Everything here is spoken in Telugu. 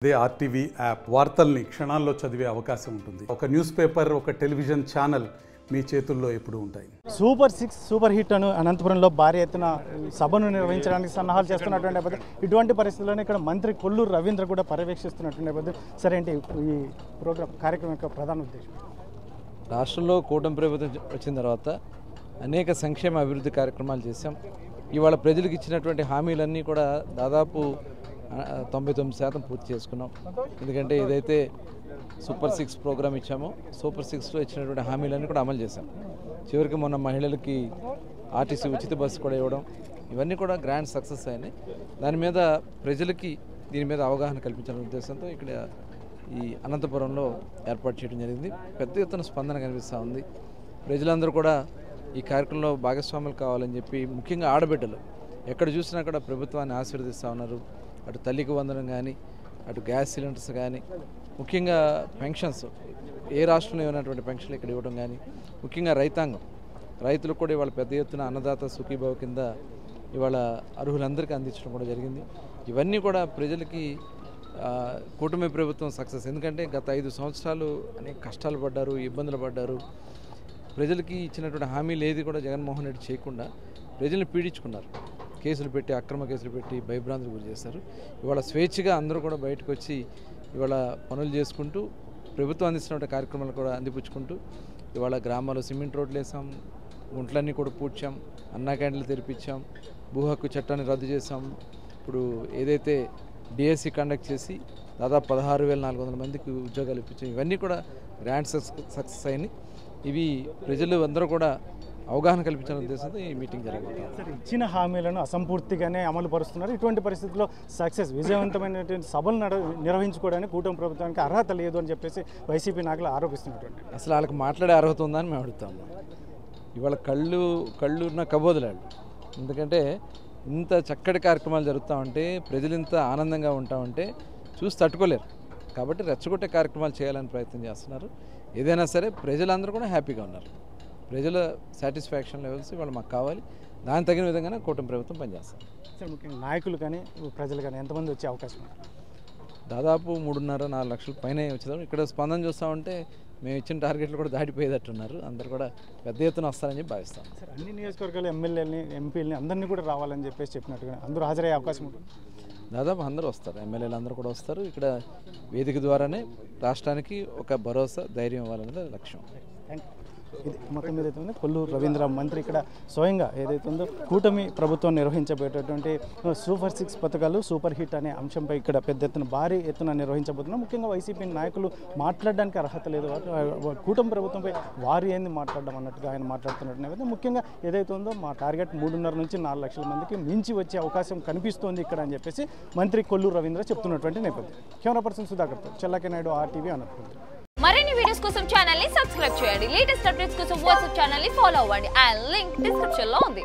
అదే ఆర్టీవీ యాప్ వార్తల్ని క్షణాల్లో చదివే అవకాశం ఉంటుంది. ఒక న్యూస్ పేపర్, ఒక టెలివిజన్ ఛానల్ మీ చేతుల్లో ఎప్పుడూ ఉంటాయి. సూపర్ 6 సూపర్ హిట్ అను అనంతపురంలో భారీ ఎత్తున సభను నిర్వహించడానికి సన్నాహాలు చేస్తున్నటువంటి నేపథ్యం. ఇటువంటి పరిస్థితుల్లోనే ఇక్కడ మంత్రి కొల్లూరు రవీంద్ర కూడా పర్యవేక్షిస్తున్నటువంటి నేపథ్యం. సరే ఏంటి ఈ ప్రోగ్రామ్ కార్యక్రమం యొక్క ప్రధాన ఉద్దేశం? రాష్ట్రంలో కూటమి ప్రభుత్వం వచ్చిన తర్వాత అనేక సంక్షేమ అభివృద్ధి కార్యక్రమాలు చేశాం. ఇవాళ ప్రజలకు ఇచ్చినటువంటి హామీలన్నీ కూడా దాదాపు 99% పూర్తి చేసుకున్నాం. ఎందుకంటే ఏదైతే సూపర్ 6 ప్రోగ్రామ్ ఇచ్చామో సూపర్ 6లో ఇచ్చినటువంటి హామీలన్నీ కూడా అమలు చేశాం. చివరికి మొన్న మహిళలకి ఆర్టీసీ ఉచిత బస్సు కూడా ఇవ్వడం, ఇవన్నీ కూడా గ్రాండ్ సక్సెస్ అయినాయి. దాని మీద ప్రజలకి దీని మీద అవగాహన కల్పించాలనే ఉద్దేశంతో ఇక్కడ ఈ అనంతపురంలో ఏర్పాటు చేయడం జరిగింది. పెద్ద ఎత్తున స్పందన కనిపిస్తూ ఉంది. ప్రజలందరూ కూడా ఈ కార్యక్రమంలో భాగస్వాములు కావాలని చెప్పి, ముఖ్యంగా ఆడబిడ్డలు ఎక్కడ చూసినా కూడా ప్రభుత్వాన్ని ఆశీర్వదిస్తూ ఉన్నారు. అటు తల్లికి వందనం కానీ, అటు గ్యాస్ సిలిండర్స్ కానీ, ముఖ్యంగా పెన్షన్స్ ఏ రాష్ట్రంలో ఇవ్వనటువంటి పెన్షన్లు ఇక్కడ ఇవ్వడం కానీ, ముఖ్యంగా రైతాంగం రైతులకు కూడా ఇవాళ పెద్ద ఎత్తున అన్నదాత సుఖీభావ కింద ఇవాళ అర్హులందరికీ అందించడం కూడా జరిగింది. ఇవన్నీ కూడా ప్రజలకి కూటమి ప్రభుత్వం సక్సెస్. ఎందుకంటే గత 5 సంవత్సరాలు అనేక కష్టాలు పడ్డారు, ఇబ్బందులు పడ్డారు. ప్రజలకి ఇచ్చినటువంటి హామీలు ఏది కూడా జగన్మోహన్ రెడ్డి చేయకుండా ప్రజల్ని పీడించుకున్నారు. కేసులు పెట్టి, అక్రమ కేసులు పెట్టి భయభ్రాంతులు గురి చేస్తారు. ఇవాళ స్వేచ్ఛగా అందరూ కూడా బయటకు వచ్చి ఇవాళ పనులు చేసుకుంటూ ప్రభుత్వం అందిస్తున్న కార్యక్రమాలు కూడా అందిపుచ్చుకుంటూ ఇవాళ గ్రామాల్లో సిమెంట్ రోడ్లు వేసాం, గుంట్లన్నీ కూడా పూడ్చాం, అన్నా క్యాంటీన్లు తెరిపించాం, భూ హక్కు చట్టాన్ని రద్దు చేసాం. ఇప్పుడు ఏదైతే డిఎస్సి కండక్ట్ చేసి దాదాపు 16,400 మందికి ఉద్యోగాలు ఇప్పించాం. ఇవన్నీ కూడా గ్రాండ్ సక్సెస్ అయినాయి. ఇవి ప్రజలు అందరూ కూడా అవగాహన కల్పించాలనే ఉద్దేశంతో ఈ మీటింగ్ జరిగింది. సరే, ఇచ్చిన హామీలను అసంపూర్తిగానే అమలు పరుస్తున్నారు. ఇటువంటి పరిస్థితుల్లో విజయవంతమైనటువంటి సభలు నిర్వహించుకోవడానికి కూటమి ప్రభుత్వానికి అర్హత లేదు అని చెప్పేసి వైసీపీ నాయకులు ఆరోపిస్తున్నటువంటి. అసలు వాళ్ళకి మాట్లాడే అర్హత ఉందని మేము అడుగుతాము. ఇవాళ కళ్ళున్న కబోదులాడు. ఎందుకంటే ఇంత చక్కటి కార్యక్రమాలు జరుగుతూ ఉంటే, ప్రజలు ఇంత ఆనందంగా ఉంటా ఉంటే చూసి తట్టుకోలేరు. కాబట్టి రెచ్చగొట్టే కార్యక్రమాలు చేయాలని ప్రయత్నం చేస్తున్నారు. ఏదైనా సరే ప్రజలందరూ కూడా హ్యాపీగా ఉన్నారు. ప్రజల సాటిస్ఫాక్షన్ లెవెల్స్ ఇవాళ మాకు కావాలి. దానికి తగిన విధంగానే కూటమి ప్రభుత్వం పనిచేస్తారు. సార్, ముఖ్యంగా నాయకులు కానీ ప్రజలు కానీ ఎంతమంది వచ్చే అవకాశం ఉంది? దాదాపు 3.5-4 లక్షల పైన వచ్చేదాం. ఇక్కడ స్పందన చూస్తూ ఉంటే మేము ఇచ్చిన టార్గెట్లు కూడా దాటిపోయేటట్టున్నారు. అందరూ కూడా పెద్ద ఎత్తున వస్తారని చెప్పి భావిస్తాం. సార్, అన్ని నియోజకవర్గాలు ఎమ్మెల్యేలని, ఎంపీలని అందరినీ కూడా రావాలని చెప్పేసి చెప్పినట్టుగా అందరూ హాజరయ్యే అవకాశం ఉంటుంది. దాదాపు అందరూ వస్తారు, ఎమ్మెల్యేలు అందరూ కూడా వస్తారు. ఇక్కడ వేదిక ద్వారానే రాష్ట్రానికి ఒక భరోసా, ధైర్యం ఇవ్వాలనేది లక్ష్యం. Thank you. ఇది మొత్తం ఏదైతే ఉందో కొల్లూరు రవీంద్ర మంత్రి ఇక్కడ స్వయంగా ఏదైతే ఉందో కూటమి ప్రభుత్వం నిర్వహించబోయేటటువంటి సూపర్ 6 పథకాలు సూపర్ హిట్ అనే అంశంపై ఇక్కడ పెద్ద ఎత్తున భారీ ఎత్తున నిర్వహించబోతున్నాం. ముఖ్యంగా వైసీపీ నాయకులు మాట్లాడడానికి అర్హత లేదు, కూటమి ప్రభుత్వంపై వారు ఏంది మాట్లాడడం అన్నట్టుగా ఆయన మాట్లాడుతున్నట్టు నేపథ్యం. ముఖ్యంగా ఏదైతే ఉందో మా టార్గెట్ 3.5 నుంచి 4 లక్షల మందికి మించి వచ్చే అవకాశం కనిపిస్తోంది ఇక్కడ అని చెప్పేసి మంత్రి కొల్లూరు రవీంద్ర చెప్తున్నటువంటి నేపథ్యం. కెమెరా పర్సన్ సుధాకర్తో చెల్లకే నాయుడు, ఆర్టీవీ అనంతపురం. మరిన్ని వీడియోస్ కోసం ఛానల్ ని సబ్స్క్రైబ్ చేయండి. లేటెస్ట్ అప్డేట్స్ కోసం వాట్సాప్ ఛానల్ ని ఫాలో అవ్వండి. ఆ లింక్ డిస్క్రిప్షన్ లో ఉంది.